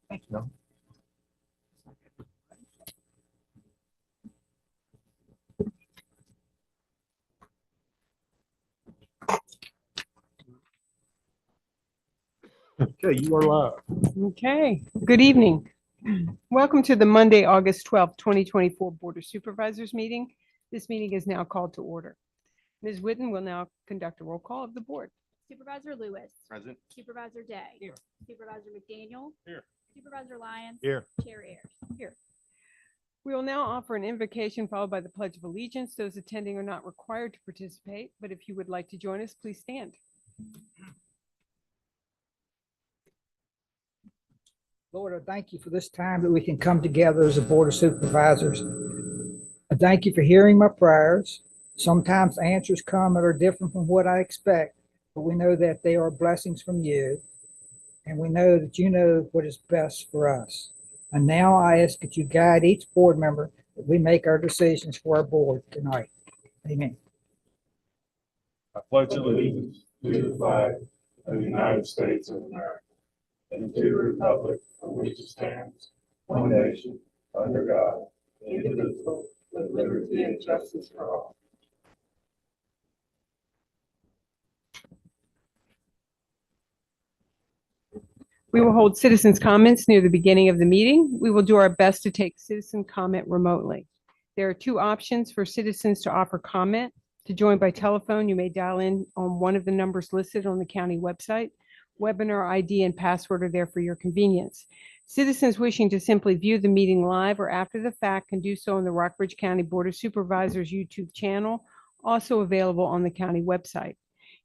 Thank you. Okay, you are live. Okay, good evening. Welcome to the Monday, August 12th, 2024 Board of Supervisors meeting. This meeting is now called to order. Ms. Whitten will now conduct a roll call of the board. Supervisor Lewis. Present. Supervisor Day. Here. Supervisor McDaniel. Here. Supervisor Lyons. Here. Chair Ayers. Here. We will now offer an invocation followed by the Pledge of Allegiance. Those attending are not required to participate, but if you would like to join us, please stand. Lord, I thank you for this time that we can come together as a Board of Supervisors. I thank you for hearing my prayers. Sometimes answers come that are different from what I expect, but we know that they are blessings from you, and we know that you know what is best for us. And now I ask that you guide each board member that we make our decisions for our board tonight. Amen. I pledge allegiance to the flag of the United States of America and to the republic for which it stands, one nation, under God, indivisible, with liberty and justice for all. We will hold citizens' comments near the beginning of the meeting. We will do our best to take citizen comment remotely. There are two options for citizens to offer comment. To join by telephone, you may dial in on one of the numbers listed on the county website. Webinar ID and password are there for your convenience. Citizens wishing to simply view the meeting live or after the fact can do so on the Rockbridge County Board of Supervisors YouTube channel, also available on the county website.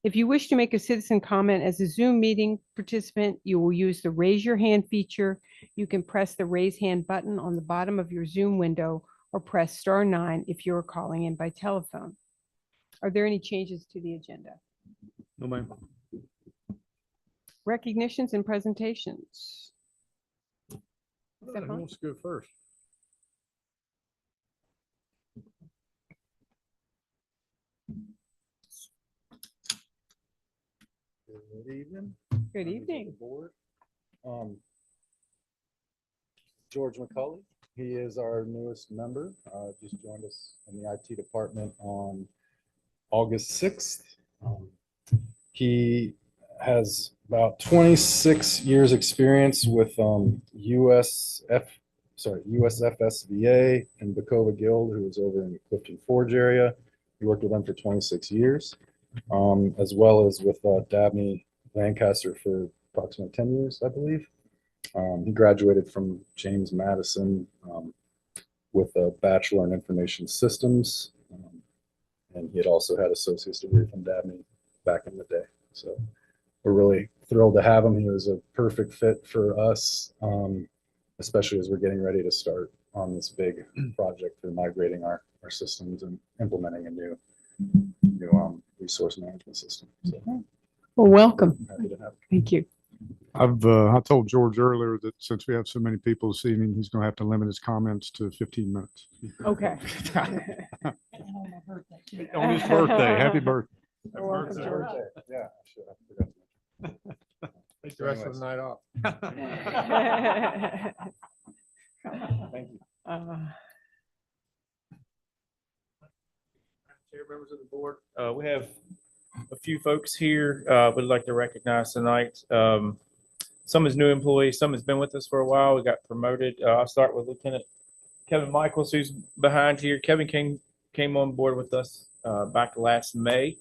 If you wish to make a citizen comment as a Zoom meeting participant, you will use the raise your hand feature. You can press the raise hand button on the bottom of your Zoom window or press *9 if you are calling in by telephone. Are there any changes to the agenda? No, ma'am. Recognitions and presentations. Who wants to go first? Good evening. Good members of evening. the board. George McCulley, he is our newest member, just joined us in the IT department on August 6th. He has about 26 years experience with USFSVA and Bacova Guild, who is over in the Clifton Forge area. He worked with them for 26 years, as well as with Dabney Lancaster for approximately 10 years, I believe. He graduated from James Madison with a Bachelor in Information Systems, and he had also had associate's degree from Dabney back in the day. So we're really thrilled to have him. He was a perfect fit for us, especially as we're getting ready to start on this big project for migrating our systems and implementing a new resource management system. So Well, welcome. happy to have him. Thank you. I told George earlier that since we have so many people this evening, he's going to have to limit his comments to 15 minutes. Okay. On his birthday, happy birthday. You're welcome, George. Yeah, sure. I forgot to Take the rest of the night off. Thank you. Chair, members of the board, we have a few folks here we'd like to recognize tonight. Some is new employees, some has been with us for a while. We got promoted. I'll start with Lieutenant Kevin Michaels, who's behind here. Kevin came on board with us back last May.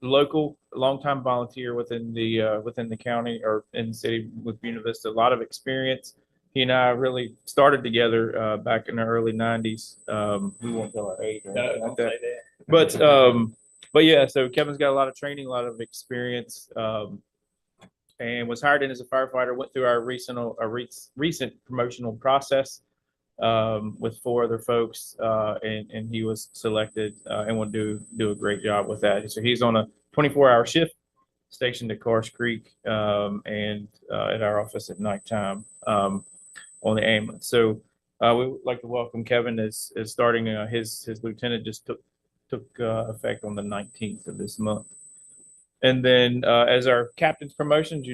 Local, longtime volunteer within the county or in the city with Buena Vista. A lot of experience. He and I really started together back in the early '90s. We won't tell our age or anything like that. But yeah, so Kevin's got a lot of training, a lot of experience, and was hired in as a firefighter. Went through our recent promotional process with 4 other folks, and he was selected and will do a great job with that. So he's on a 24-hour shift, stationed at Cars Creek and at our office at nighttime on the ambulance. So we would like to welcome Kevin as starting his lieutenant just took took effect on the 19th of this month. And then as our captain's promotions,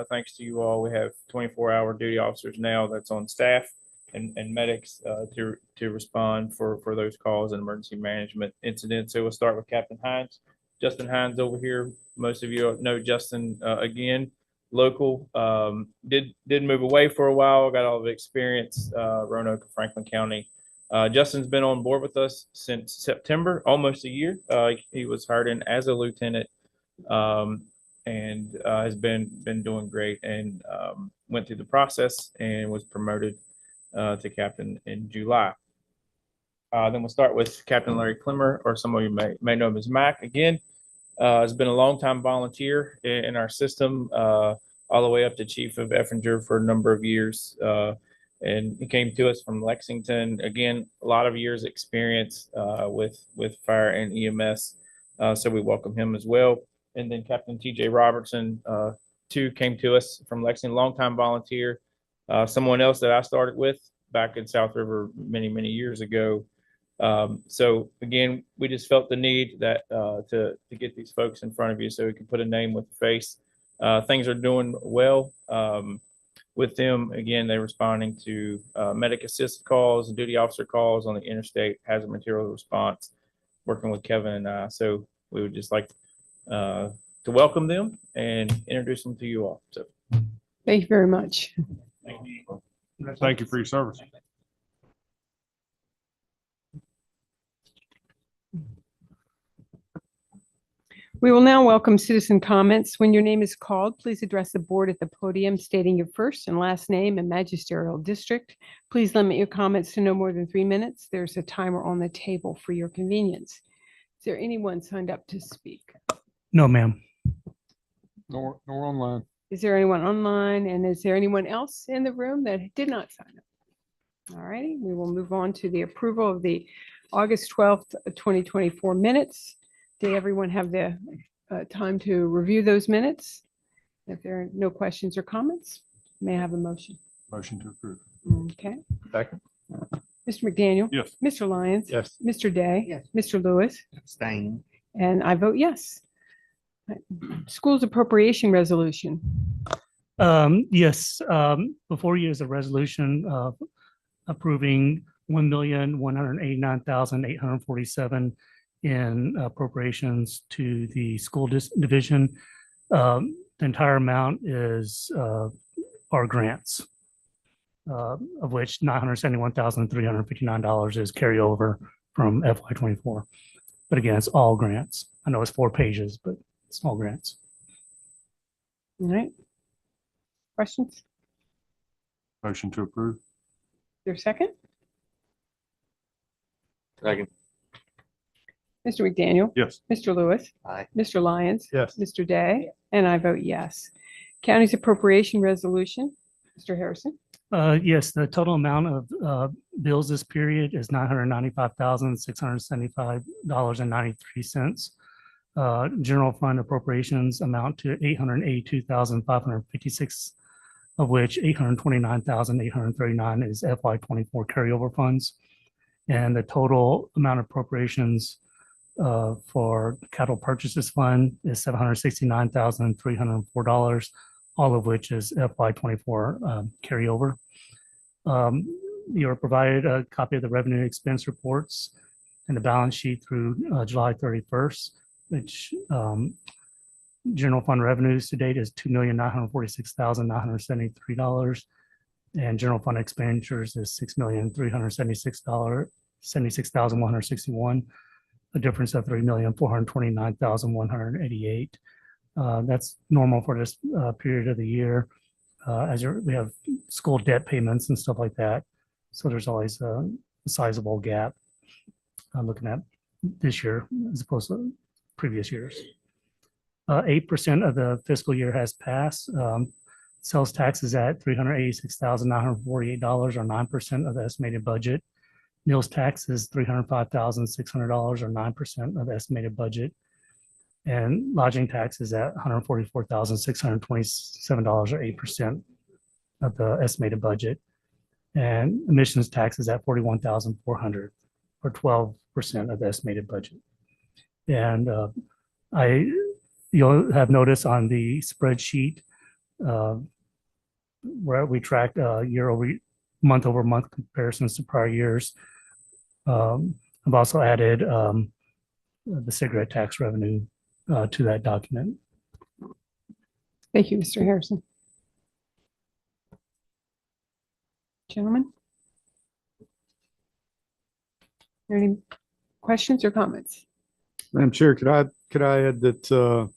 thanks to you all, we have 24-hour duty officers now that's on staff and medics to respond for those calls and emergency management incidents. So we'll start with Captain Hines. Justin Hines over here. Most of you know Justin again, local. Did move away for a while, got all the experience, Roanoke, Franklin County. Justin's been on board with us since September, almost a year. He was hired in as a lieutenant and has been doing great and went through the process and was promoted to captain in July. Then we'll start with Captain Larry Clemmer, or some of you may know him as Mac. Again, has been a longtime volunteer in our system, all the way up to Chief of Effinger for a number of years. And he came to us from Lexington. Again, a lot of years experience with fire and EMS. So we welcome him as well. And then Captain TJ Robertson, too, came to us from Lexington, longtime volunteer. Someone else that I started with back in South River many years ago. So again, we just felt the need that to get these folks in front of you so we can put a name with a face. Things are doing well with them. Again, they're responding to medic assist calls and duty officer calls on the interstate hazard material response, working with Kevin and I. So we would just like to welcome them and introduce them to you all. So Thank you very much. thank you. Thank you for your service. We will now welcome citizen comments. When your name is called, please address the board at the podium stating your first and last name and magisterial district. Please limit your comments to no more than 3 minutes. There's a timer on the table for your convenience. Is there anyone signed up to speak? No, ma'am. Nor online. Is there anyone online? And is there anyone else in the room that did not sign up? All righty, we will move on to the approval of the August 12th, 2024 minutes. Did everyone have the time to review those minutes? If there are no questions or comments, may I have a motion? Motion to approve. Okay. Second. Mr. McDaniel? Yes. Mr. Lyons? Yes. Mr. Day? Yes. Mr. Lewis? Abstain. And I vote yes. Schools appropriation resolution. Yes, before you is a resolution approving 1,189,847 in appropriations to the school division. The entire amount is our grants, of which $971,359 is carryover from FY24. But again, it's all grants. I know it's 4 pages, but it's all grants. All right. Questions? Motion to approve. Your second? Second. Mr. McDaniel? Yes. Mr. Lewis? Aye. Mr. Lyons? Yes. Mr. Day? And I vote yes. County's appropriation resolution. Mr. Harrison? Yes, the total amount of bills this period is $995,675.93. General fund appropriations amount to $882,556, of which $829,839 is FY24 carryover funds. And the total amount of appropriations for capital purchases fund is $769,304, all of which is FY24 carryover. You are provided a copy of the revenue expense reports and the balance sheet through July 31st, which general fund revenues to date is $2,946,973, and general fund expenditures is $6,376,161, a difference of $3,429,188. That's normal for this period of the year. We have school debt payments and stuff like that. So there's always a sizable gap. I'm looking at this year as opposed to previous years. 8% of the fiscal year has passed. Sales tax is at $386,948, or 9% of the estimated budget. Meals tax is $305,600, or 9% of the estimated budget. And lodging tax is at $144,627, or 8% of the estimated budget. And emissions tax is at $41,400, or 12% of the estimated budget. And I, you'll have noticed on the spreadsheet where we tracked month over month comparisons to prior years. I've also added the cigarette tax revenue to that document. Thank you, Mr. Harrison. Gentlemen? Any questions or comments? Madam Chair, could I add that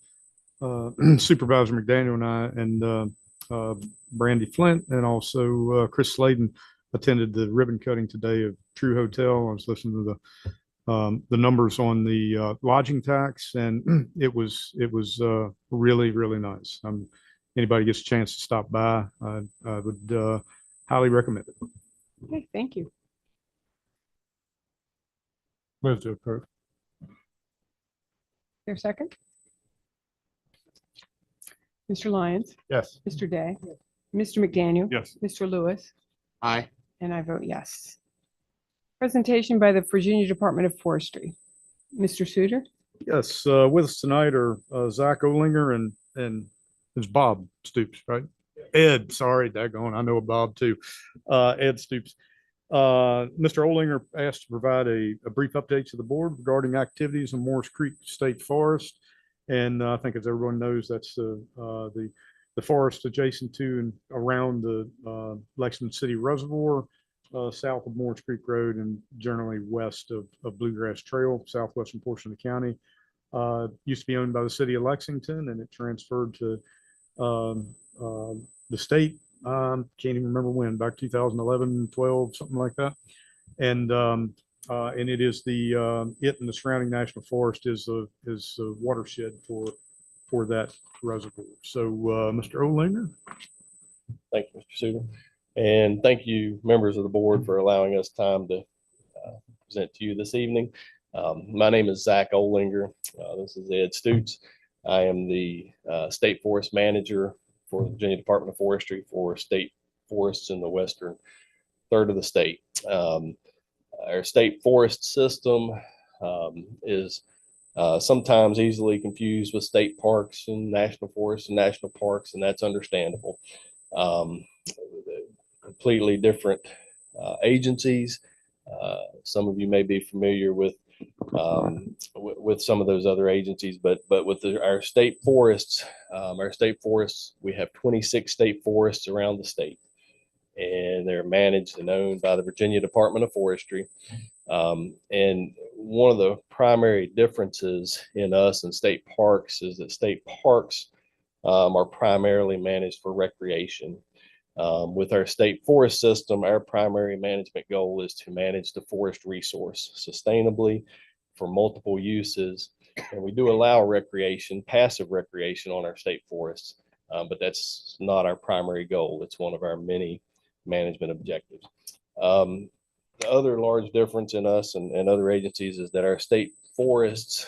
Supervisor McDaniel and I and Brandy Flint and also Chris Sladen attended the ribbon cutting today of True Hotel. I was listening to the numbers on the lodging tax, and it was really, really nice. Anybody gets a chance to stop by, I would highly recommend it. Okay, thank you. Move to approve. There a second? Mr. Lyons, Yes. Mr. Day, Mr. McDaniel. Yes. Mr. Lewis, Aye. and I vote yes. Presentation by the Virginia Department of Forestry. Mr. Suter? Yes, with us tonight are Zach Olinger and it's Bob Stoops, right? Ed, sorry, daggone, I know a Bob too. Ed Stoops. Mr. Olinger asked to provide a brief update to the board regarding activities in Morris Creek State Forest. And I think as everyone knows, that's the forest adjacent to and around the Lexington City Reservoir, south of Morris Creek Road and generally west of Bluegrass Trail, southwestern portion of the county. Used to be owned by the city of Lexington, and it transferred to the state. Can't even remember when, back 2011, 12, something like that. And it is it and the surrounding national forest is a watershed for that reservoir. So, Mr. Olinger. Thank you, Mr. Suter. And thank you, members of the board, for allowing us time to present to you this evening. My name is Zach Olinger. This is Ed Stoots. I am the state forest manager for the Virginia Department of Forestry for state forests in the western third of the state. Our state forest system is sometimes easily confused with state parks and national forests and national parks, and that's understandable. Completely different agencies. Some of you may be familiar with some of those other agencies, but with our state forests, we have 26 state forests around the state, and they're managed and owned by the Virginia Department of Forestry. And one of the primary differences in us and state parks is that state parks are primarily managed for recreation. With our state forest system, our primary management goal is to manage the forest resource sustainably for multiple uses. And we do allow recreation, passive recreation on our state forests, but that's not our primary goal. It's one of our many management objectives. The other large difference in us and other agencies is that our state forests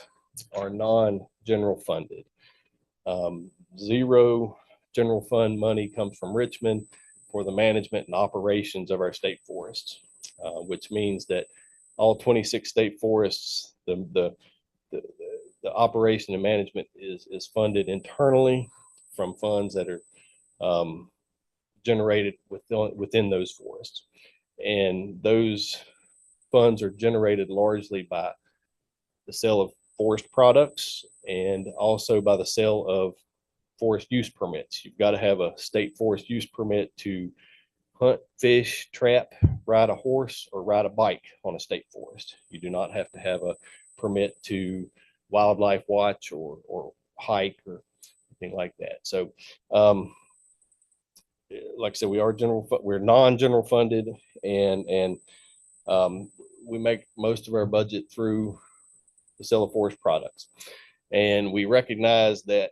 are non-general funded. Zero general fund money comes from Richmond for the management and operations of our state forests, which means that all 26 state forests, the operation and management is funded internally from funds that are generated within those forests. And those funds are generated largely by the sale of forest products and also by the sale of forest use permits. You've got to have a state forest use permit to hunt, fish, trap, ride a horse, or ride a bike on a state forest. You do not have to have a permit to wildlife watch or hike or anything like that. So, like I said, we're non-general funded, and we make most of our budget through the sale of forest products. And we recognize that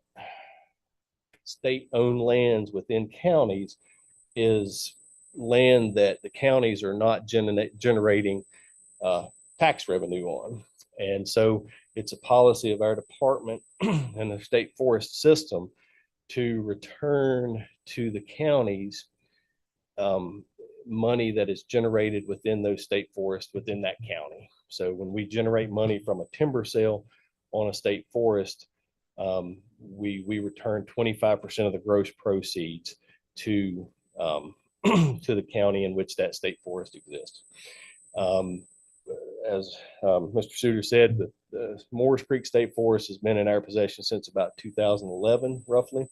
state-owned lands within counties is land that the counties are not generating tax revenue on. And so it's a policy of our department and the state forest system to return to the counties money that is generated within those state forests within that county. So when we generate money from a timber sale on a state forest, we return 25% of the gross proceeds to to the county in which that state forest exists. As Mr. Suter said, the Moores Creek State Forest has been in our possession since about 2011, roughly.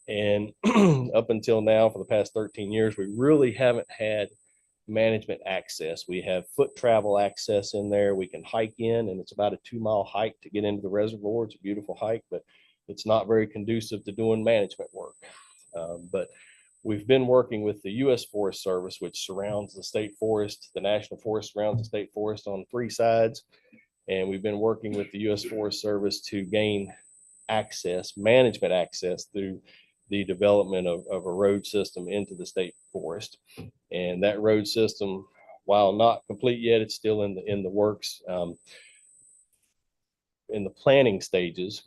And up until now, for the past 13 years, we really haven't had management access. We have foot travel access in there. We can hike in, and it's about a 2-mile hike to get into the reservoir. It's a beautiful hike, but it's not very conducive to doing management work. But we've been working with the U.S. Forest Service, which surrounds the state forest. The National Forest surrounds the state forest on 3 sides. And we've been working with the U.S. Forest Service to gain access, management access through the development of a road system into the state forest. And that road system, while not complete yet, it's still in the works. In the planning stages,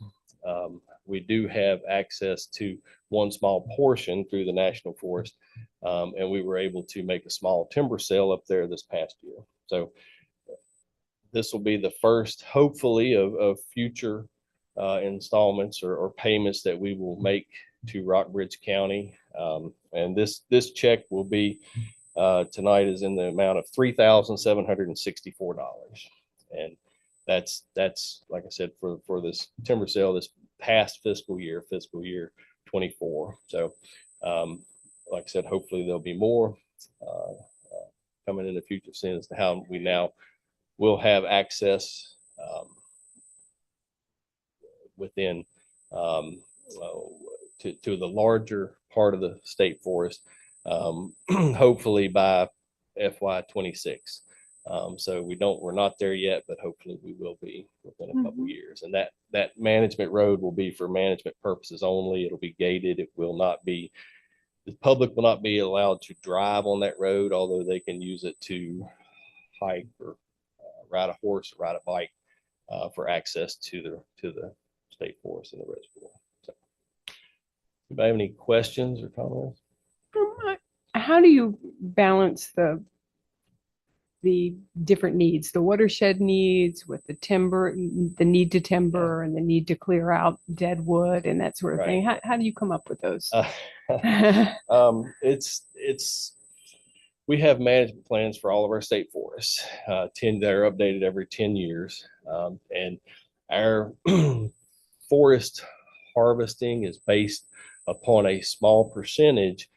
we do have access to one small portion through the National Forest, and we were able to make a small timber sale up there this past year. So this will be the first, hopefully, of future installments or payments that we will make to Rockbridge County. And this check will be tonight is in the amount of $3,764. And that's like I said, for this timber sale this past fiscal year 24. So like I said, hopefully there'll be more coming in the future soon as to how we now will have access within to the larger part of the state forest, hopefully by FY26. So we're not there yet, but hopefully we will be within a couple years. And that management road will be for management purposes only. It'll be gated. It will not be, the public will not be allowed to drive on that road, although they can use it to hike or ride a horse, or ride a bike for access to the state forest and the reservoir. So, anybody have any questions or comments? How do you balance the different needs, the watershed needs with the timber, the need to timber and the need to clear out dead wood and that sort of thing? How do you come up with those? We have management plans for all of our state forests, that are updated every 10 years. And our forest harvesting is based upon a small percentage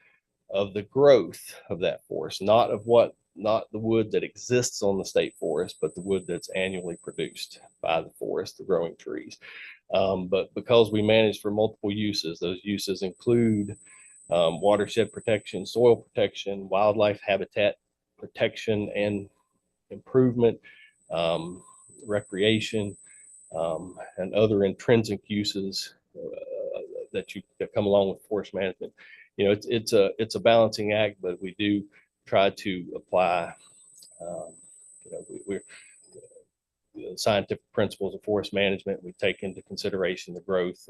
of the growth of that forest, not the wood that exists on the state forest, but the wood that's annually produced by the forest, the growing trees. But because we manage for multiple uses, those uses include watershed protection, soil protection, wildlife habitat protection and improvement, recreation, and other intrinsic uses that come along with forest management. You know, it's a balancing act, but we do try to apply, we're scientific principles of forest management. We take into consideration the growth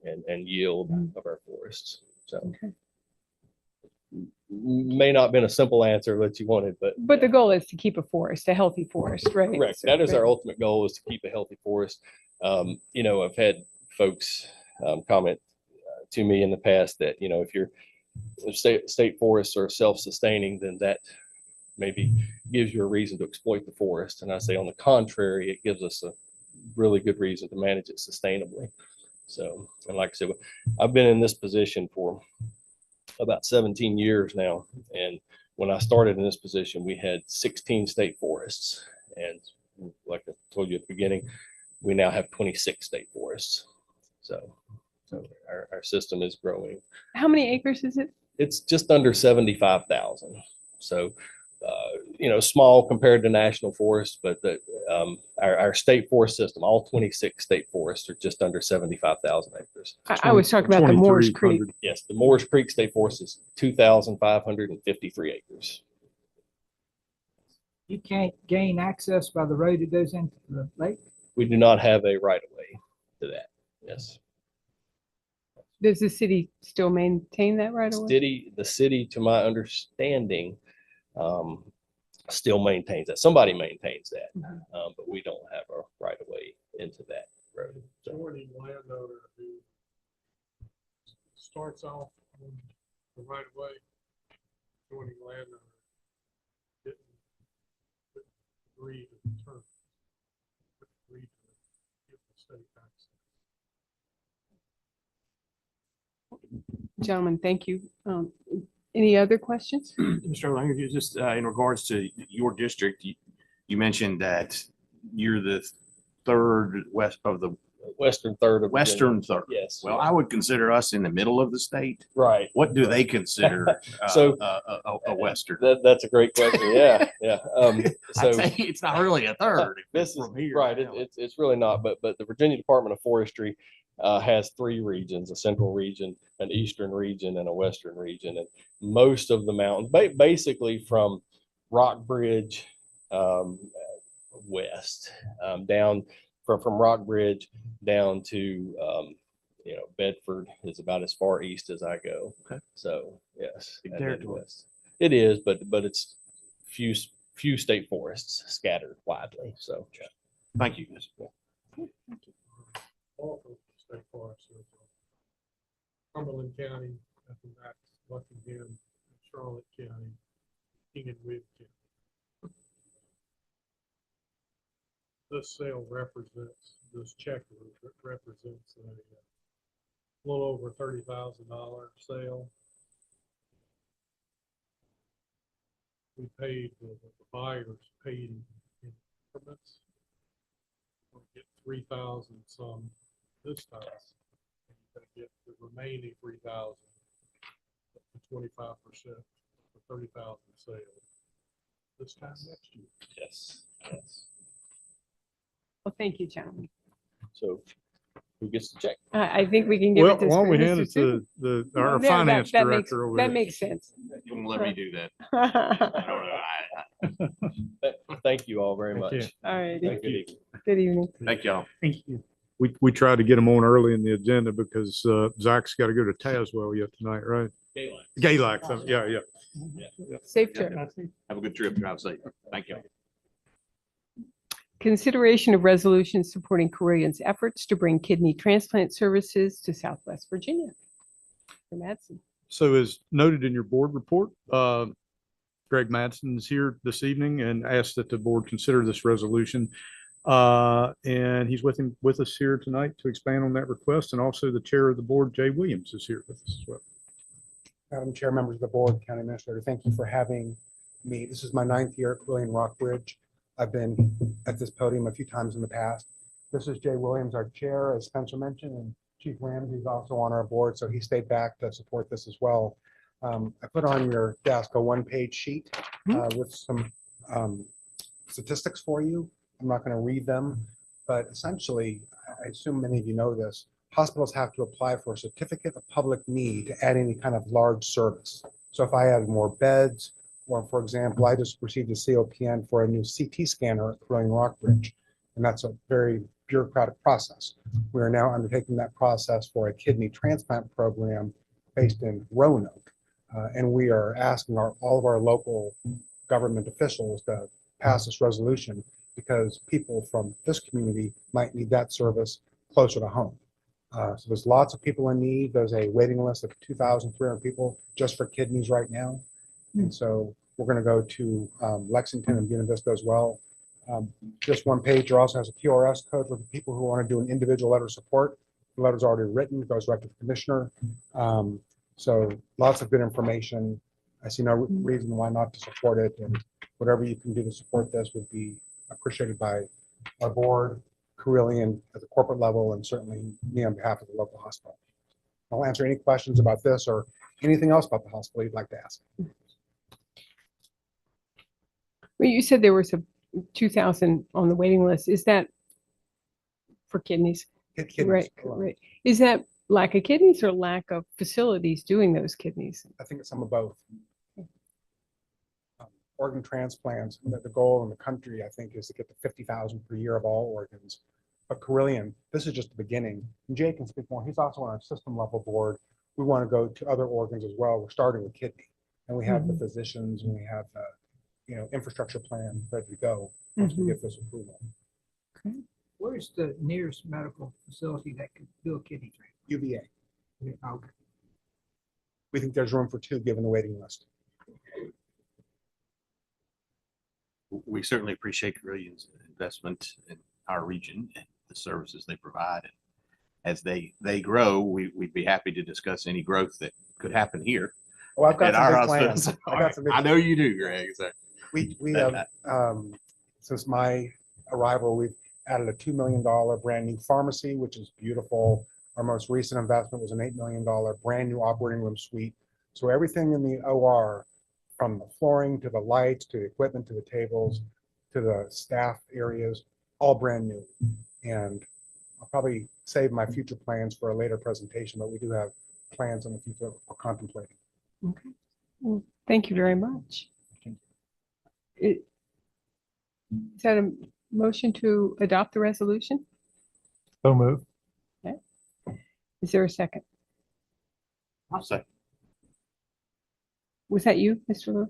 and yield of our forests. So may not have been a simple answer that you wanted, but the goal is to keep a forest, a healthy forest, right? correct. So, That is our ultimate goal, is to keep a healthy forest. I've had folks comment to me in the past that, if state forests are self-sustaining, then that maybe gives you a reason to exploit the forest. And I say, on the contrary, it gives us a really good reason to manage it sustainably. So, and like I said, I've been in this position for about 17 years now. And when I started in this position, we had 16 state forests. And like I told you at the beginning, we now have 26 state forests. So our system is growing. How many acres is it? It's just under 75,000. So, small compared to national forests, but our state forest system, all 26 state forests, are just under 75,000 acres. I was talking about the Moores Creek. 2,300. Yes, the Moores Creek State Forest is 2,553 acres. You can't gain access by the road that goes into the lake? We do not have a right of way to that. Yes. Does the city still maintain that right away? The city, to my understanding, still maintains that. Somebody maintains that, but we don't have a right of way into that. starts off on the right of way, joining landowner. Didn't agree to the term. Agreed to give the state access. Gentlemen, thank you. Any other questions? Mr. Langer, just in regards to your district, you mentioned that you're the third west of the Western third of Virginia. western third. Yes. Well, I would consider us in the middle of the state. Right. What do they consider So- a western? That's a great question. Yeah, yeah. I'd So say it's not really a third. this is from here right. down. It's really not. But the Virginia Department of Forestry has three regions: a central region, an eastern region, and a western region. And most of the mountains, basically from Rockbridge west, down from Rockbridge down to Bedford is about as far east as I go. Okay. So yes, Big and then territory. west. It is, but it's few state forests scattered widely. So Thank you. All of the state forests. Cumberland County, up in that, Buckingham, Charlotte County, King and William County. This sale represents, this check represents a little over $30,000 sale. We paid, the buyers paid in increments. We'll get 3,000 some this time. And you're gonna get the remaining 3,000, up to 25% for 30,000 sales this time next year. yes, yes. Well, thank you, gentlemen. So who gets the check? I think we can give Well, it to. why don't we Mr. hand it to Super. our Yeah, finance that makes- director over That there? makes sense. You won't let me do that. All Thank you all very Thank much. you. right. Good evening. Good evening. Thank y'all. Thank you. We tried to get them on early in the agenda because Zach's got to go to Tazewell yet tonight, right? Galax. Yeah. Safe trip. Have a good trip. Drive safe. Thank you. Consideration of resolutions supporting Carillion's efforts to bring kidney transplant services to Southwest Virginia. Mr. Mattson. So as noted in your board report, Greg Madsen is here this evening and asked that the board consider this resolution. And he's with us here tonight to expand on that request. And also the chair of the board, Jay Williams, is here with us as well. Madam Chair, members of the board, County Administrator, thank you for having me. This is my 9th year at Carillion Rockbridge. I've been at this podium a few times in the past. This is Jay Williams, our chair, as Spencer mentioned, and Chief Ramsey is also on our board, so he stayed back to support this as well. I put on your desk a one-page sheet with some statistics for you. I'm not going to read them, but essentially, I assume many of you know this, hospitals have to apply for a certificate of public need to add any kind of large service. So if I add more beds, or for example, I just received a COPN for a new CT scanner at Carillion Rockbridge, and that's a very bureaucratic process. We are now undertaking that process for a kidney transplant program based in Roanoke. And we are asking all of our local government officials to pass this resolution because people from this community might need that service closer to home. So there's lots of people in need. There's a waiting list of 2,300 people just for kidneys right now. And so we're going to go to Lexington and Buena Vista as well. This one pager also has a QRS code for people who want to do an individual letter of support. The letter's already written, goes right to the commissioner. So lots of good information. I see no reason why not to support it, and whatever you can do to support this would be appreciated by our board, Carillion at the corporate level, and certainly me on behalf of the local hospital. I'll answer any questions about this or anything else about the hospital you'd like to ask. Well, you said there was a 2,000 on the waiting list. Is that for kidneys? Kidneys Right, alone. right. Is that lack of kidneys or lack of facilities doing those kidneys? I think it's some of both. Organ transplants, the goal in the country, I think, is to get to 50,000 per year of all organs. But Carillion, this is just the beginning. And Jay can speak more. He's also on our system level board. We want to go to other organs as well. We're starting with kidney, and we have the physicians and we have the infrastructure plan ready to go once we get this approval. Where's the nearest medical facility that could do a kidney transplant? UVA. Okay. we think there's room for two, given the waiting list. We certainly appreciate Carillion's investment in our region and the services they provide. As they grow, we'd be happy to discuss any growth that could happen here. Well, I've got at some our big hospitals. plans. I've got some big I know you do, Greg. So We have, since my arrival, we've added a $2 million brand new pharmacy, which is beautiful. Our most recent investment was an $8 million brand new operating room suite. So everything in the OR, from the flooring to the lights, to the equipment, to the tables, to the staff areas, all brand new. And I'll probably save my future plans for a later presentation, but we do have plans in the future we're contemplating. Okay. Well, thank you very much. Is that a motion to adopt the resolution? So move. Is there a second? I'll say Was that you, Mr. Lewis?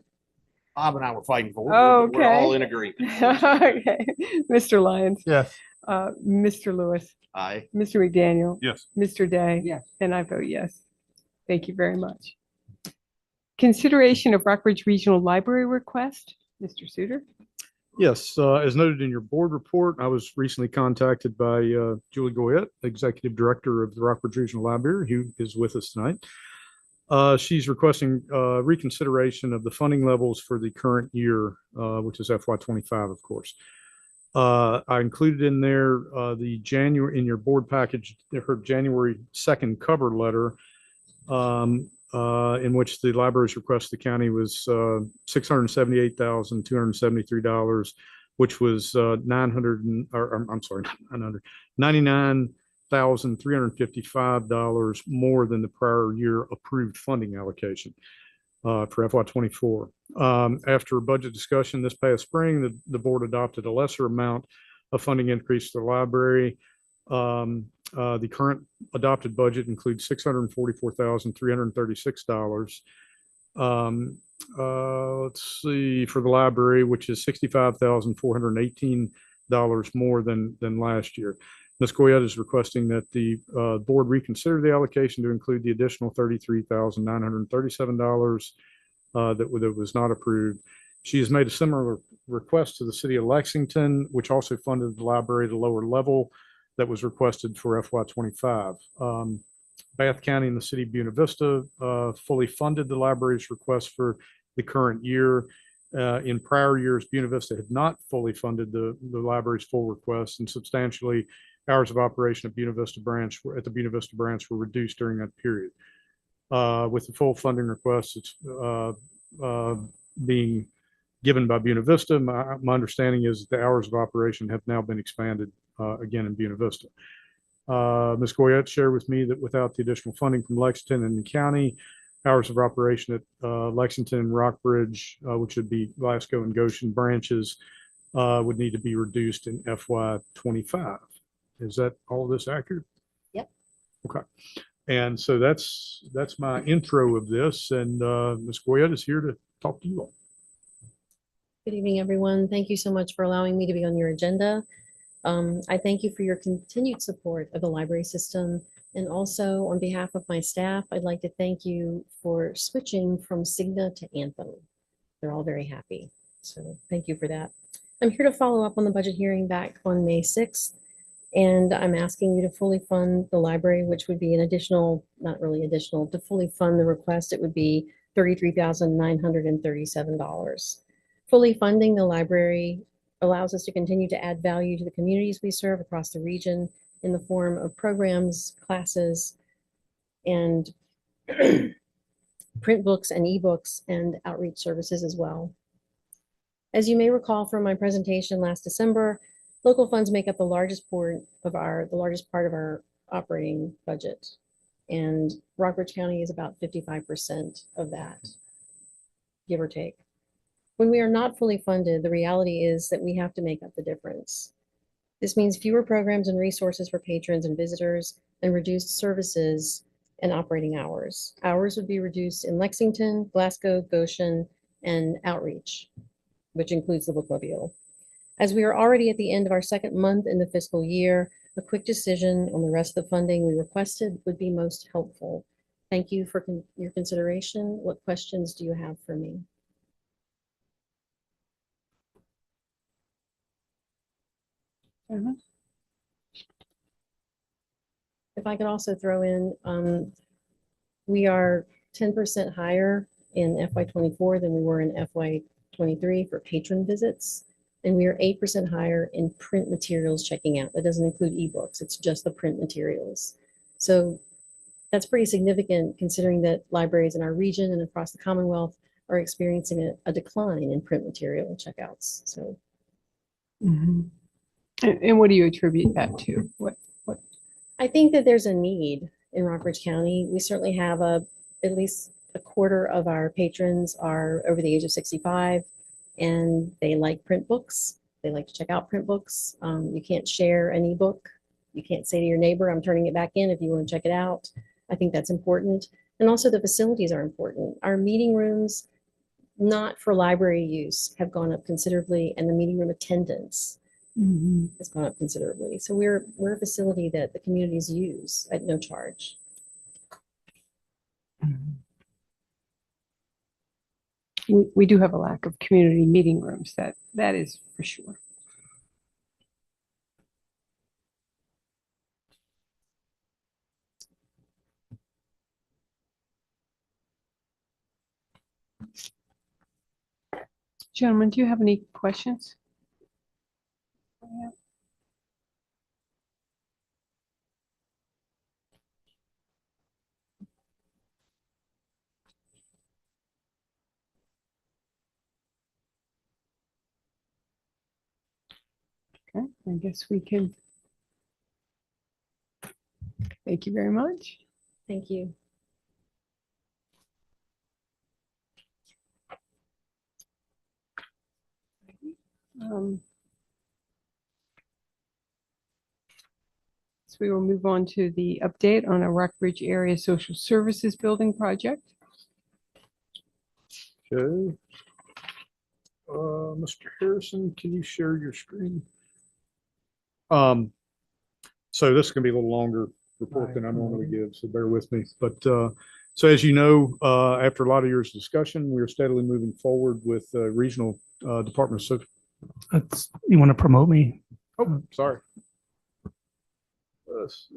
Bob and I were fighting for it. Oh, We're all okay. in agreement. Okay. Mr. Lyons, Yes. Mr. Lewis, Aye. Mr. McDaniel, Yes. Mr. Day. Yes. And I vote yes. Thank you very much. Consideration of Rockbridge Regional Library request, Mr. Suter. Yes, as noted in your board report, I was recently contacted by Julie Goyette, Executive Director of the Rockbridge Regional Library, who is with us tonight. She's requesting reconsideration of the funding levels for the current year, which is FY25, of course. I included in there in your board package, her January 2nd cover letter, in which the library's request to the county was $678,273, which was $99,355 more than the prior year approved funding allocation for FY24. After budget discussion this past spring, the board adopted a lesser amount of funding increase to the library. The current adopted budget includes $644,336. Let's see, for the library, which is $65,418 more than last year. Ms. Goyette is requesting that the board reconsider the allocation to include the additional $33,937 that was not approved. She has made a similar request to the city of Lexington, which also funded the library at a lower level that was requested for FY25. Bath County and the city of Buena Vista fully funded the library's request for the current year. In prior years, Buena Vista had not fully funded the library's full request, and substantially hours of operation at the Buena Vista branch were reduced during that period. With the full funding request, it's being given by Buena Vista. My understanding is that the hours of operation have now been expanded again in Buena Vista. Ms. Goyette shared with me that without the additional funding from Lexington and the county, hours of operation at Lexington and Rockbridge, which would be Glasgow and Goshen branches, would need to be reduced in FY25. Is that all of this accurate? Yep. Okay. And so that's my intro of this, and Ms. Goyette is here to talk to you all. Good evening, everyone. Thank you so much for allowing me to be on your agenda. I thank you for your continued support of the library system. And also on behalf of my staff, I'd like to thank you for switching from Cigna to Anthem. They're all very happy. So thank you for that. I'm here to follow up on the budget hearing back on May 6th. And I'm asking you to fully fund the library, which would be an additional, not really additional, to fully fund the request, it would be $33,937. Fully funding the library allows us to continue to add value to the communities we serve across the region in the form of programs, classes, and print books and ebooks and outreach services as well. As you may recall from my presentation last December, local funds make up the largest part of our operating budget, and Rockbridge County is about 55% of that, give or take. When we are not fully funded, the reality is that we have to make up the difference. This means fewer programs and resources for patrons and visitors, and reduced services and operating hours. Hours would be reduced in Lexington, Glasgow, Goshen, and outreach, which includes the bookmobile. As we are already at the end of our second month in the fiscal year, a quick decision on the rest of the funding we requested would be most helpful. Thank you for your consideration. What questions do you have for me? If I could also throw in, we are 10% higher in FY '24 than we were in FY '23 for patron visits. And we are 8% higher in print materials checking out. That doesn't include ebooks. It's just the print materials. So that's pretty significant considering that libraries in our region and across the Commonwealth are experiencing a decline in print material checkouts. So And what do you attribute that to? What? I think that there's a need in Rockbridge County. We certainly have at least a quarter of our patrons are over the age of 65 and they like print books. They like to check out print books. You can't share an ebook. You can't say to your neighbor, I'm turning it back in if you want to check it out. I think that's important. And also the facilities are important. Our meeting rooms, not for library use, have gone up considerably, and the meeting room attendance has gone up considerably. So we're a facility that the communities use at no charge. We do have a lack of community meeting rooms. That is for sure. Gentlemen, do you have any questions? Okay, I guess we can. Thank you very much. Thank you. So we will move on to the update on a Rockbridge Area Social Services Building project. Okay. Mr. Harrison, can you share your screen? So this is gonna be a little longer report than I normally give, so bear with me. But so as you know, after a lot of years of discussion, we are steadily moving forward with regional Department of You want to promote me? Oh, sorry. Let's see.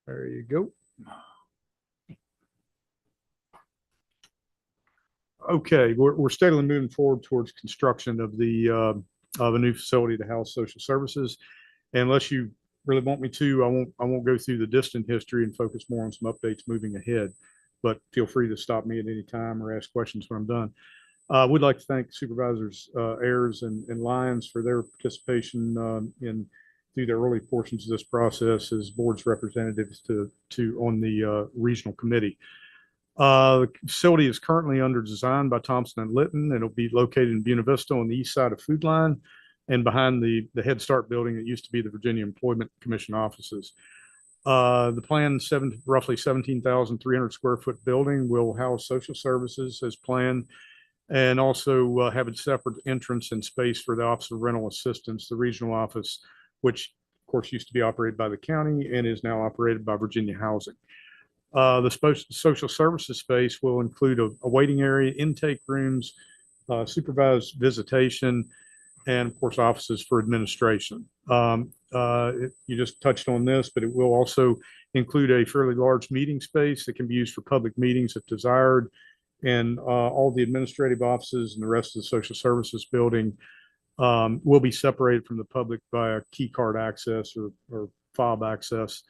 There you go. Okay, we're steadily moving forward towards construction of a new facility to house social services. And unless you really want me to, I won't go through the distant history and focus more on some updates moving ahead. But feel free to stop me at any time or ask questions when I'm done. We'd like to thank Supervisors Ayers and Lyons for their participation through the early portions of this process as board's representatives on the regional committee. The facility is currently under design by Thompson and Litton, and it'll be located in Buena Vista on the east side of Food Line and behind the Head Start building that used to be the Virginia Employment Commission offices. The planned roughly 17,300 square foot building will house social services as planned, and also have a separate entrance and space for the Office of Rental Assistance, the regional office, which of course used to be operated by the county and is now operated by Virginia Housing. The social services space will include a waiting area, intake rooms, supervised visitation, and of course offices for administration. You just touched on this, but it will also include a fairly large meeting space that can be used for public meetings if desired. And all the administrative offices and the rest of the social services building will be separated from the public by a key card access or fob access,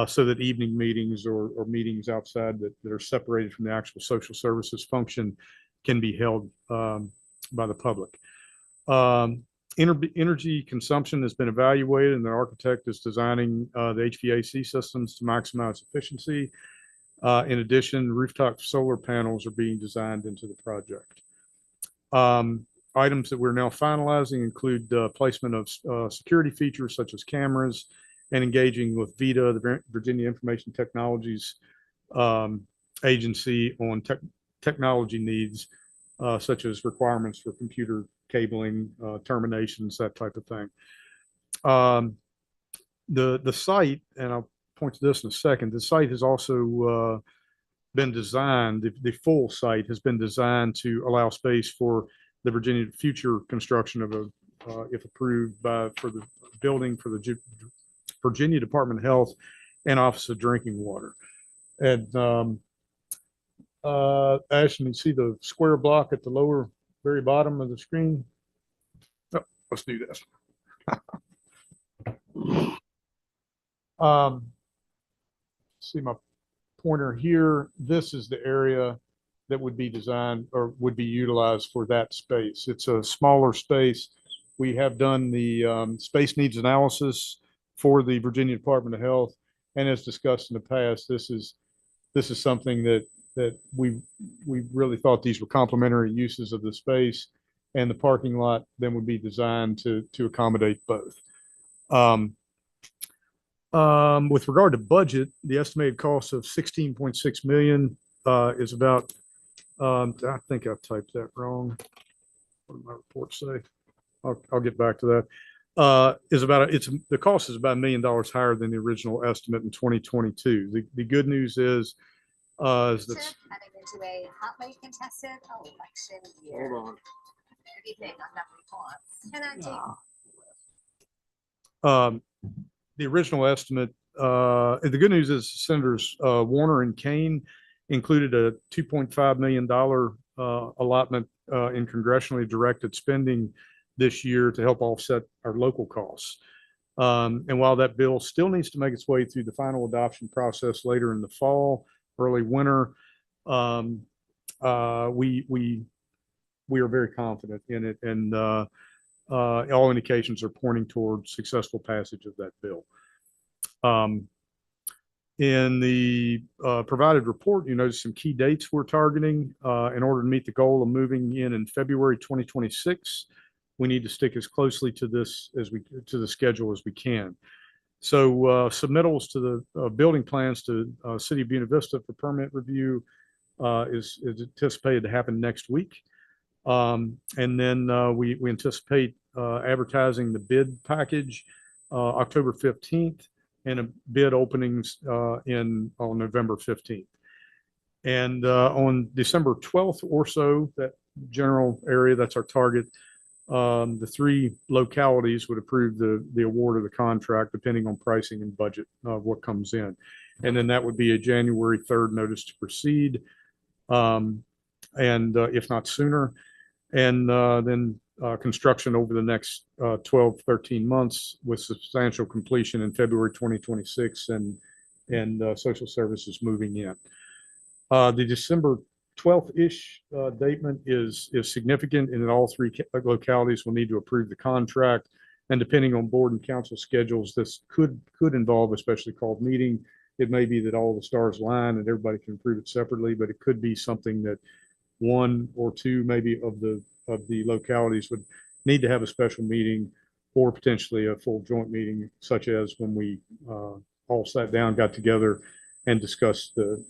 so that evening meetings or meetings outside that are separated from the actual social services function can be held by the public. Energy consumption has been evaluated, and the architect is designing the HVAC systems to maximize efficiency. In addition, rooftop solar panels are being designed into the project. Items that we're now finalizing include placement of security features such as cameras and engaging with VITA, the Virginia Information Technologies Agency, on technology needs, such as requirements for computer cabling, terminations, that type of thing. The site, and I'll point to this in a second, the site has also been designed, the full site has been designed to allow space for the Virginia future construction of a, if approved for the building for the Virginia Department of Health and Office of Drinking Water. And Ashton, you see the square block at the lower very bottom of the screen? Oh, let's do this. See my pointer here. This is the area that would be designed or would be utilized for that space. It's a smaller space. We have done the space needs analysis for the Virginia Department of Health, and as discussed in the past, this is something that we really thought these were complementary uses of the space, and the parking lot then would be designed to accommodate both. With regard to budget, the estimated cost of 16.6 million is about, I think I typed that wrong. What did my report say? I'll get back to that. The cost is about $1 million higher than the original estimate in 2022. The good news is that Heading into a hotly contested election year. hold on. What do you think on that response? The original estimate, the good news is Senators Warner and Kane included a $2.5 million allotment in congressionally directed spending this year to help offset our local costs. And while that bill still needs to make its way through the final adoption process later in the fall, early winter, we are very confident in it, and all indications are pointing toward successful passage of that bill. In the provided report, you notice some key dates we're targeting in order to meet the goal of moving in February 2026. We need to stick as closely to this to the schedule as we can. So submittals to the building plans to City of Buena Vista for permit review is anticipated to happen next week. And then we anticipate advertising the bid package October 15th and a bid openings on November 15th. And on December 12th or so, that general area, that's our target, the three localities would approve the award of the contract depending on pricing and budget of what comes in. And then that would be a January 3rd notice to proceed, and if not sooner. And then construction over the next 12, 13 months with substantial completion in February 2026 and social services moving in. The December 12th-ish datement is significant, and in all three localities will need to approve the contract. And depending on board and council schedules, this could involve a specially called meeting. It may be that all the stars align and everybody can approve it separately, but it could be something that one or two maybe of the localities would need to have a special meeting, or potentially a full joint meeting, such as when we all sat down, got together, and discussed the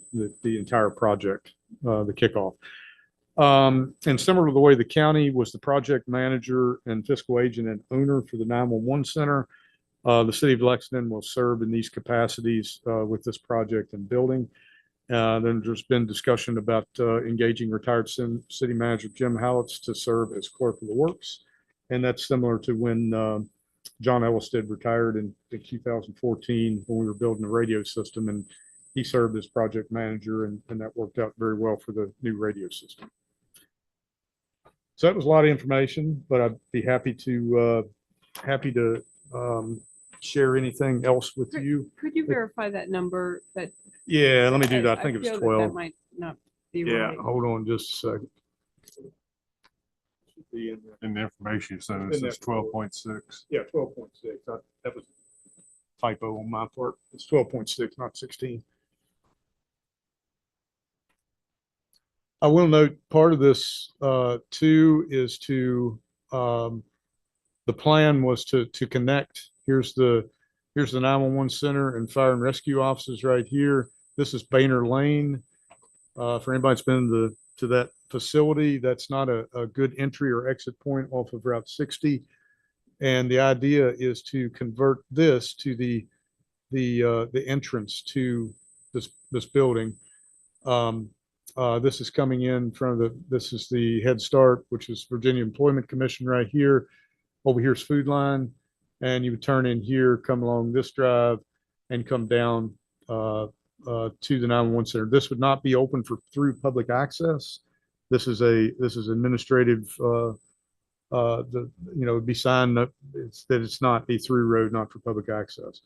entire project, the kickoff. And similar to the way the county was the project manager and fiscal agent and owner for the 911 center, the city of Lexington will serve in these capacities with this project and building. Then there's been discussion about engaging retired city manager Jim Hallett to serve as clerk of the works. And that's similar to when John Ellisted retired in 2014 when we were building the radio system, and he served as project manager, and that worked out very well for the new radio system. So that was a lot of information, but I'd be happy to share anything else with you. Could you verify that number that? Yeah, let me do that. I think it was feel that 12. That might not be Yeah, right. hold on just a second. Should be in there. In the information, so it says 12.6. Yeah, 12.6. That was a typo on my part. It's 12.6, not 16. I will note part of this too is to the plan was to connect. Here's the 911 center and fire and rescue offices right here. This is Boehner Lane. For anybody that's been to that facility that's not a good entry or exit point off of Route 60. And the idea is to convert this to the entrance to this building. This is coming in from this is the Head Start, which is Virginia Employment Commission right here. Over here's Food Line, and you would turn in here, come along this drive, and come down to the 911 center. This would not be open through public access. This is administrative. It'd be signed that it's not a through road, not for public access.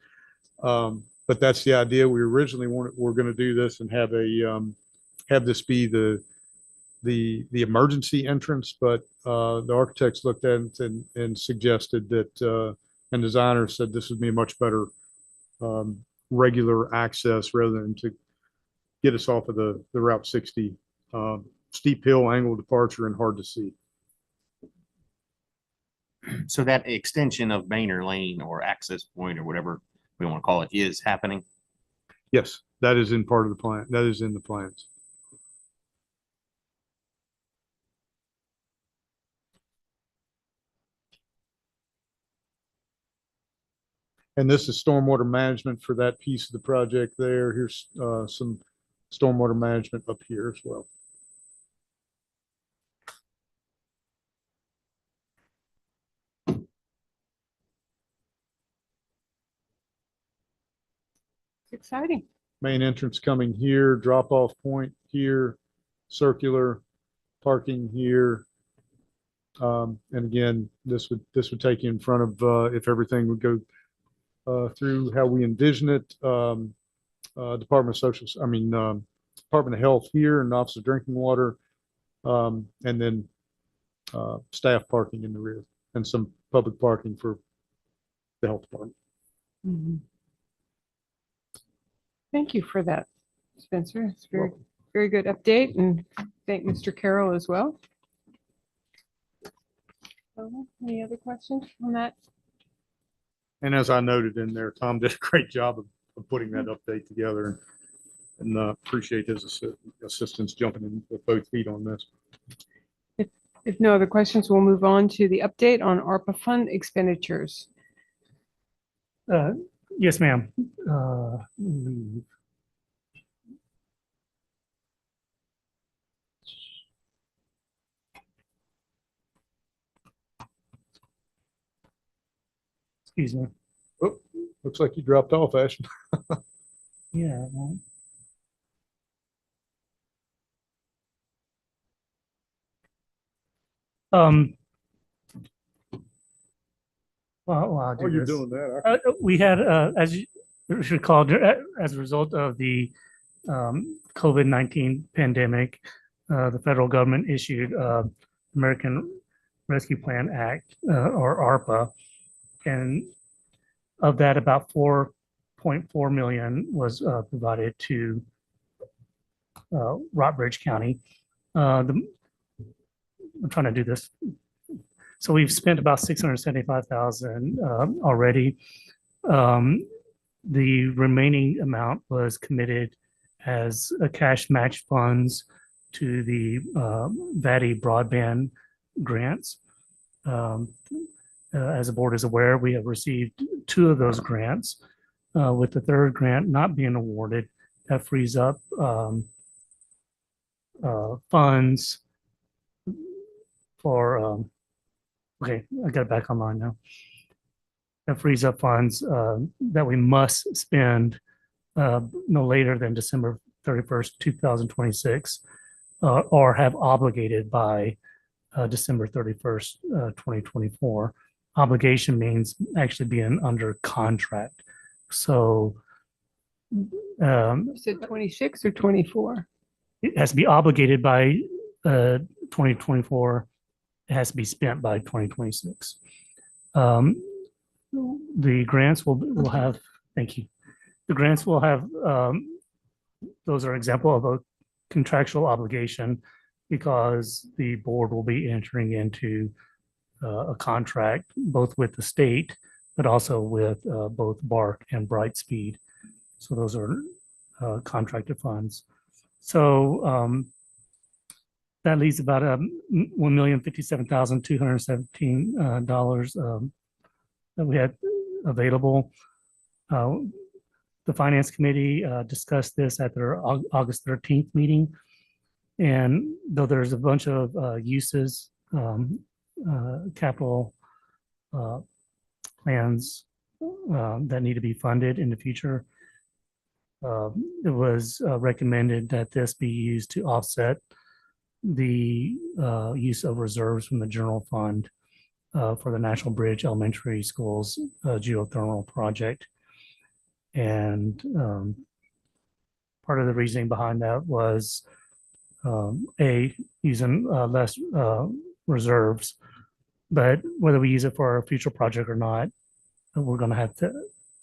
But that's the idea. We originally we're going to do this and have this be the emergency entrance, but the architects looked at it and suggested that and designers said this would be a much better regular access rather than to get us off of the Route 60 steep hill angle departure and hard to see. So that extension of Boehner Lane or access point or whatever we want to call it is happening? Yes, that is in part of the plan. That is in the plans. And this is stormwater management for that piece of the project there. Here's some stormwater management up here as well. Exciting. Main entrance coming here, drop off point here, circular parking here. And again, this would take you in front of if everything would go through how we envision it. Department of Health here and Office of Drinking Water, and then staff parking in the rear and some public parking for the health department. Mhm. Thank you for that, Spencer. It's very, very good update, and thank Mr. Carroll as well. Any other questions on that? And as I noted in there, Tom did a great job of putting that update together, and appreciate his assistance jumping in with both feet on this. If no other questions, we'll move on to the update on ARPA fund expenditures. Yes, ma'am. Excuse me. Oh, looks like you dropped off, Ashton. Yeah. Well, I'll do While you're this. doing that, We had, as you recall, as a result of the COVID-19 pandemic, the federal government issued American Rescue Plan Act, or ARPA, and of that, about 4.4 million was provided to Rockbridge County. I'm trying to do this. So we've spent about 675,000 already. The remaining amount was committed as a cash match funds to the VATI broadband grants. As the board is aware, we have received 2 of those grants. With the 3rd grant not being awarded, that frees up funds for, okay, I got it back online now. That frees up funds that we must spend no later than December 31st, 2026, or have obligated by December 31st, 2024. Obligation means actually being under contract. So You said 26 or 24? it has to be obligated by 2024. It has to be spent by 2026. The grants will have, thank you. The grants will have, those are example of a contractual obligation because the board will be entering into a contract both with the state, but also with both BARC and Brightspeed. So those are contracted funds. So that leaves about $1,057,217 that we had available. The Finance Committee discussed this at their August 13th meeting. And though there's a bunch of uses, capital plans that need to be funded in the future, it was recommended that this be used to offset the use of reserves from the general fund for the National Bridge Elementary School's geothermal project. And part of the reasoning behind that was using less reserves, but whether we use it for our future project or not, we're going to have to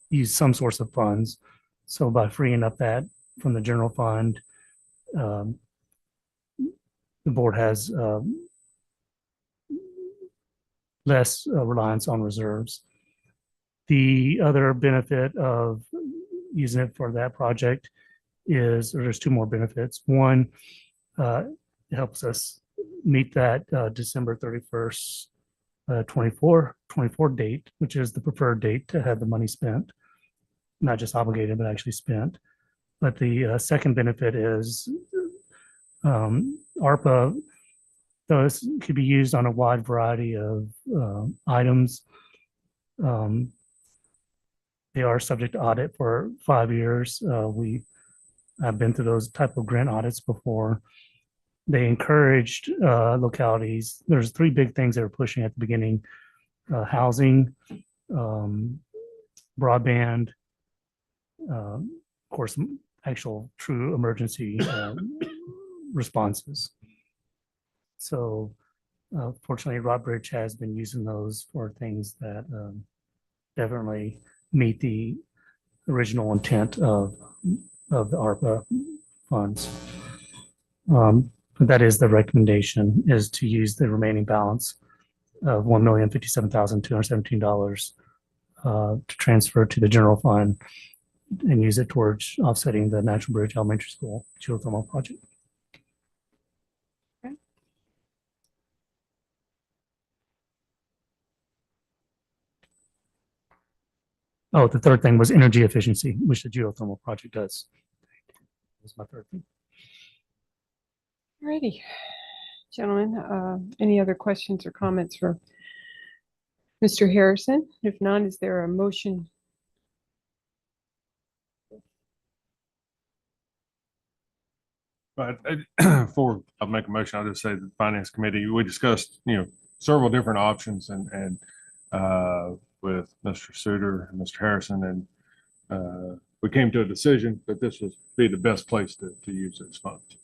use some source of funds. So by freeing up that from the general fund, the board has less reliance on reserves. The other benefit of using it for that project is, or there's two more benefits. One, it helps us meet that December 31st, 24 date, which is the preferred date to have the money spent, not just obligated, but actually spent. But the second benefit is ARPA, though this could be used on a wide variety of items. They are subject to audit for 5 years. I've been through those type of grant audits before. They encouraged localities. There's three big things they were pushing at the beginning: housing, broadband, of course, actual true emergency responses. So fortunately, Rockbridge has been using those for things that definitely meet the original intent of the ARPA funds. That is the recommendation, is to use the remaining balance of $1,057,217 to transfer to the general fund and use it towards offsetting the National Bridge Elementary School geothermal project. Oh, the third thing was energy efficiency, which the geothermal project does. That's my third thing. Alrighty, gentlemen, any other questions or comments for Mr. Harrison? If not, is there a motion? But before I make a motion, I'll just say the Finance Committee, we discussed, several different options and with Mr. Suter and Mr. Harrison, and we came to a decision that this would be the best place to use those funds.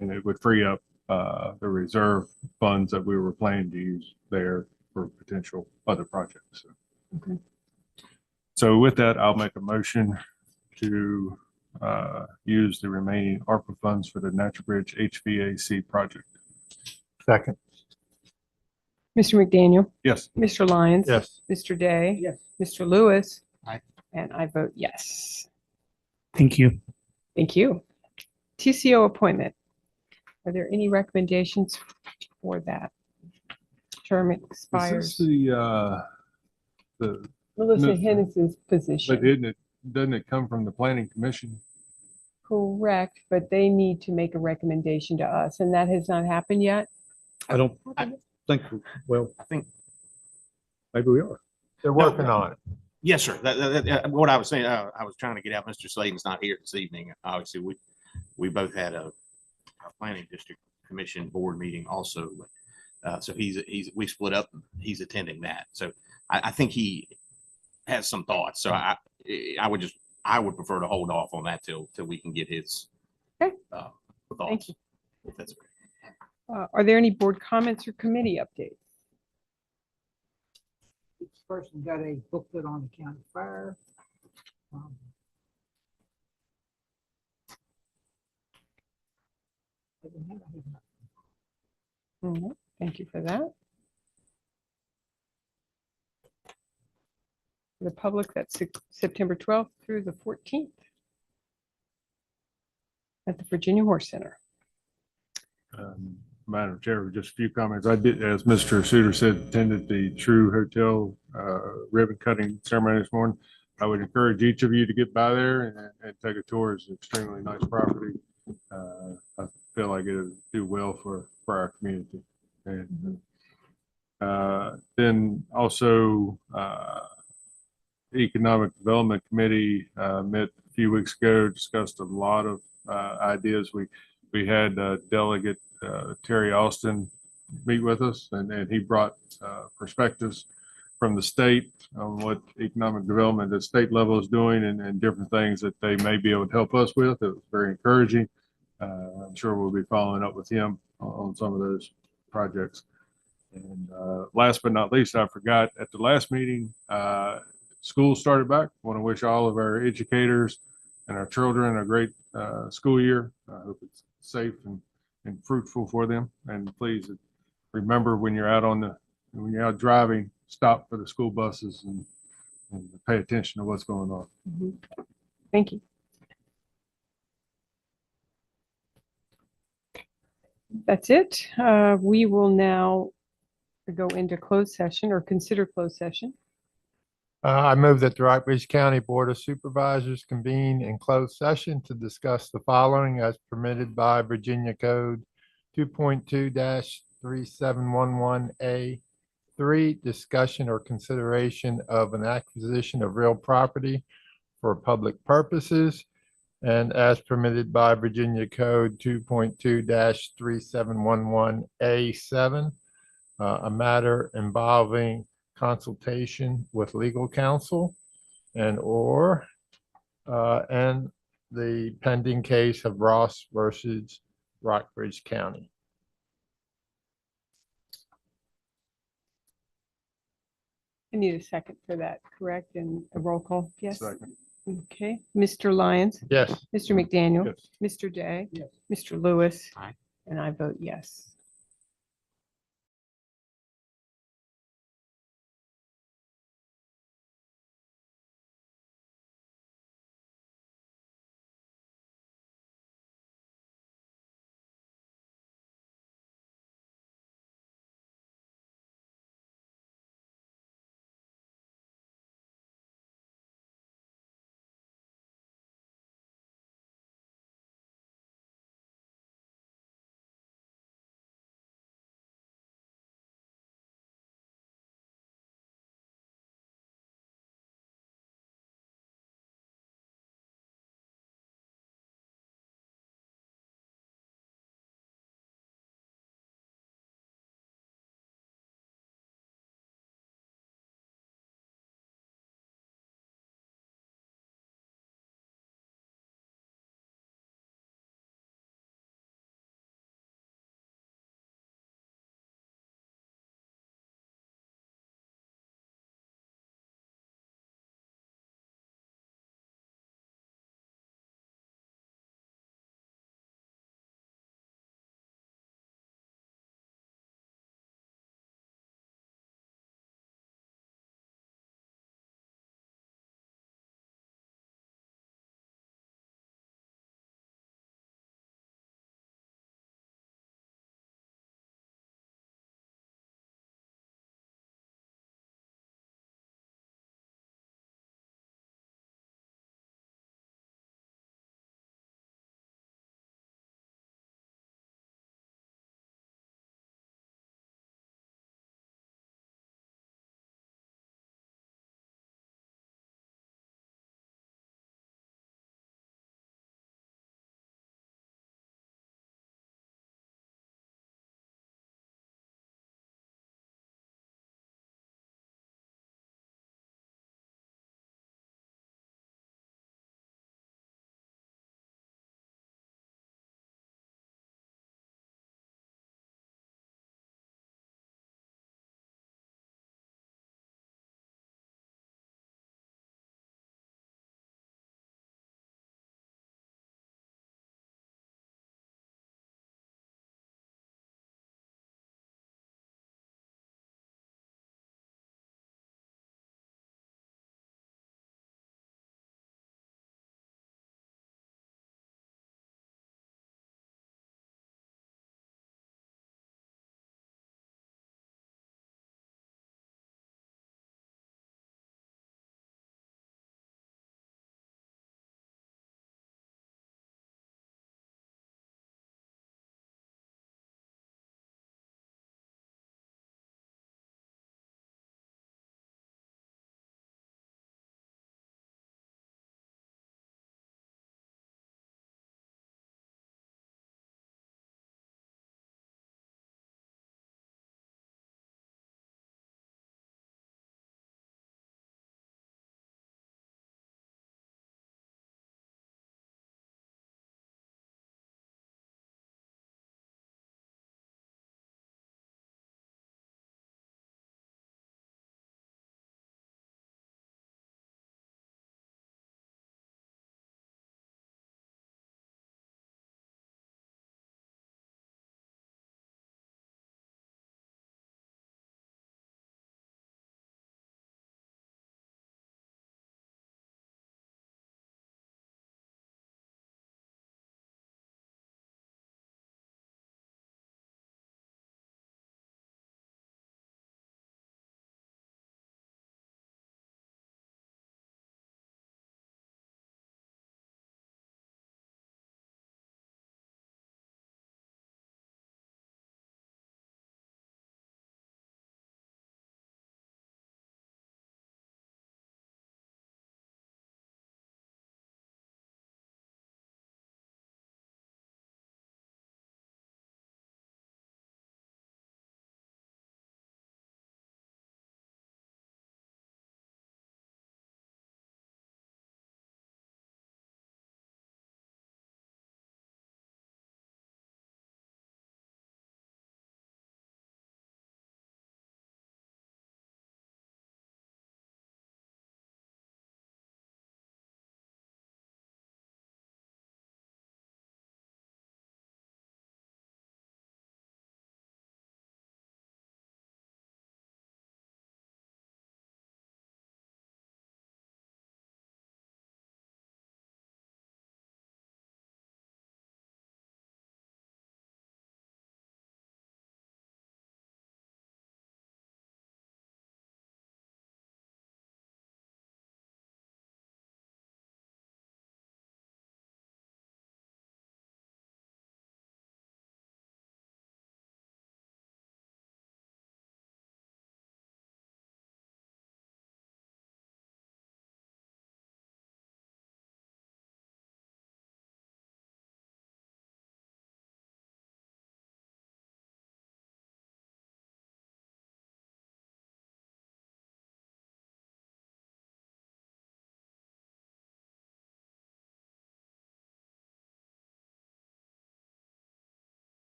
And it would free up the reserve funds that we were planning to use there for potential other projects. Okay. So with that, I'll make a motion to use the remaining ARPA funds for the Natural Bridge HVAC project. Second. Mr. McDaniel? Yes. Mr. Lyons? Yes. Mr. Day? Yes. Mr. Lewis? Aye. And I vote yes. Thank you. Thank you. TCO appointment. Are there any recommendations for that? Term Is expires. this the Melissa no- Hennison's but position. doesn't it come from the Planning Commission? Correct, but they need to make a recommendation to us, and that has not happened yet. I don't think, well, I think, maybe we are. They're working on it. yes, sir. What I was saying, I was trying to get out, Mr. Sladen's not here this evening. Obviously, we both had a planning district commission board meeting also. So we split up. He's attending that. So I think he has some thoughts. So I would prefer to hold off on that till we can get his Okay. thoughts. Thank you. If that's okay. Are there any board comments or committee updates? Each person got a booklet on the county fire. Mhm. Thank you for that. For the public, that's September 12th through the 14th at the Virginia Horse Center. Madam Chair, just a few comments. I did, as Mr. Suter said, attended the True Hotel ribbon cutting ceremony this morning. I would encourage each of you to get by there and take a tour. It's an extremely nice property. I feel like it'll do well for our community. And then also, Economic Development Committee met a few weeks ago, discussed a lot of ideas. We had Delegate Terry Austin meet with us, and he brought perspectives from the state on what economic development at state level is doing and different things that they may be able to help us with. It was very encouraging. I'm sure we'll be following up with him on some of those projects. And last but not least, I forgot at the last meeting, school started back. Want to wish all of our educators and our children a great school year. I hope it's safe and fruitful for them. And please remember when you're out driving, stop for the school buses and pay attention to what's going on. Thank you. That's it. We will now go into closed session or consider closed session. I move that the Rockbridge County Board of Supervisors convene in closed session to discuss the following as permitted by Virginia Code 2.2-3711A3, discussion or consideration of an acquisition of real property for public purposes, and as permitted by Virginia Code 2.2-3711A7, a matter involving consultation with legal counsel and the pending case of Ross versus Rockbridge County. I need a second for that, correct? And a roll call, yes? Second. Okay, Mr. Lyons? Yes. Mr. McDaniel? Yes. Mr. Day? Yes. Mr. Lewis? Aye. And I vote yes.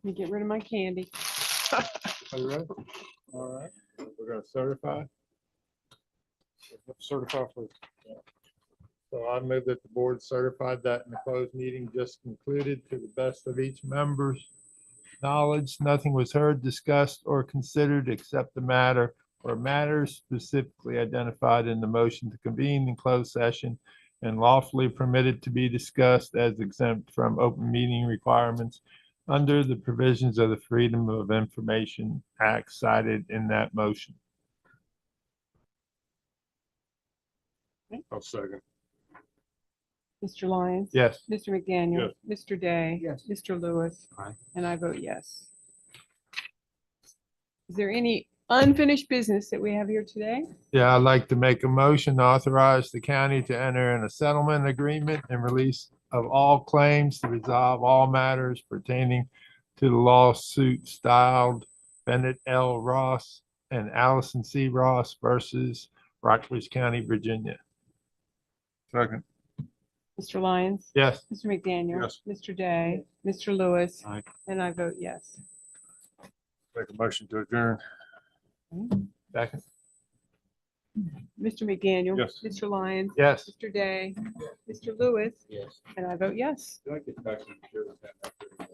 Let me get rid of my candy. Are you ready? All right, we're gonna certify. Certify for So I move that the board certified that in the closed meeting just concluded to the best of each member's knowledge, nothing was heard, discussed, or considered except the matter or matters specifically identified in the motion to convene in closed session and lawfully permitted to be discussed as exempt from open meeting requirements under the provisions of the Freedom of Information Act cited in that motion. I'll second. Mr. Lyons? Yes. Mr. McDaniel? Mr. Day? Yes. Mr. Lewis? Aye. And I vote yes. Is there any unfinished business that we have here today? Yeah, I'd like to make a motion to authorize the county to enter in a settlement agreement and release of all claims to resolve all matters pertaining to the lawsuit styled Bennett L. Ross and Allison C. Ross versus Rockbridge County, Virginia. Second. Mr. Lyons? Yes. Mr. McDaniel? Yes. Mr. Day? Mr. Lewis? Aye. And I vote yes. Make a motion to adjourn. Second. Mr. McDaniel? Yes. Mr. Lyons? Yes. Mr. Day? Mr. Lewis? Yes. And I vote yes. Did I get back to the chair with that?